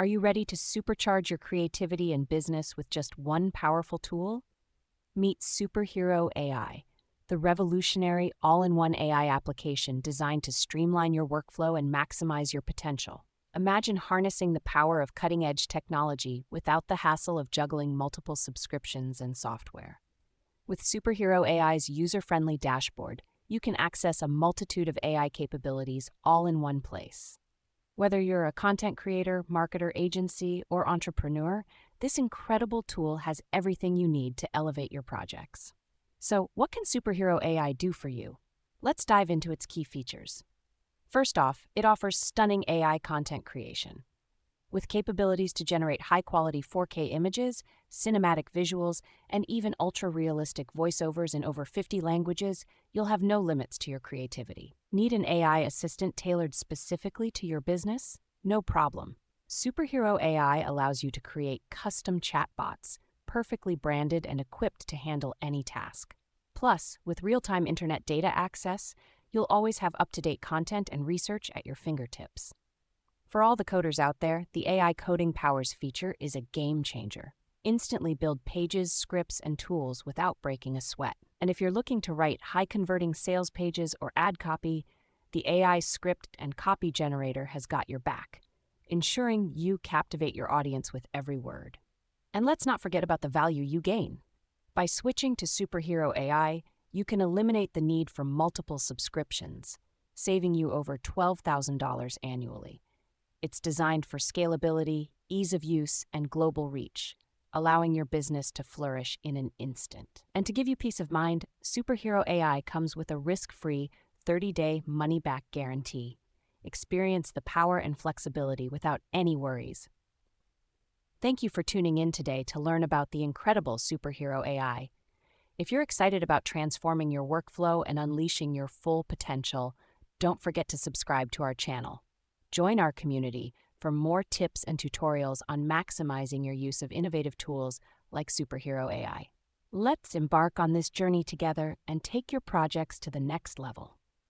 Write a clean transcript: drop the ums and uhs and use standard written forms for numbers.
Are you ready to supercharge your creativity and business with just one powerful tool? Meet SuperHero AI, the revolutionary all-in-one AI application designed to streamline your workflow and maximize your potential. Imagine harnessing the power of cutting-edge technology without the hassle of juggling multiple subscriptions and software. With SuperHero AI's user-friendly dashboard, you can access a multitude of AI capabilities all in one place. Whether you're a content creator, marketer, agency, or entrepreneur, this incredible tool has everything you need to elevate your projects. So, what can SuperHero AI do for you? Let's dive into its key features. First off, it offers stunning AI content creation. With capabilities to generate high-quality 4K images, cinematic visuals, and even ultra-realistic voiceovers in over 50 languages, you'll have no limits to your creativity. Need an AI assistant tailored specifically to your business? No problem. SuperHero AI allows you to create custom chatbots, perfectly branded and equipped to handle any task. Plus, with real-time internet data access, you'll always have up-to-date content and research at your fingertips. For all the coders out there, the AI Coding Powers feature is a game changer. Instantly build pages, scripts, and tools without breaking a sweat. And if you're looking to write high-converting sales pages or ad copy, the AI Script and Copy Generator has got your back, ensuring you captivate your audience with every word. And let's not forget about the value you gain. By switching to SuperHero AI, you can eliminate the need for multiple subscriptions, saving you over $12,000 annually. It's designed for scalability, ease of use, and global reach, allowing your business to flourish in an instant. And to give you peace of mind, SuperHero AI comes with a risk-free 30-day money-back guarantee. Experience the power and flexibility without any worries. Thank you for tuning in today to learn about the incredible SuperHero AI. If you're excited about transforming your workflow and unleashing your full potential, don't forget to subscribe to our channel. Join our community for more tips and tutorials on maximizing your use of innovative tools like SuperHero AI. Let's embark on this journey together and take your projects to the next level.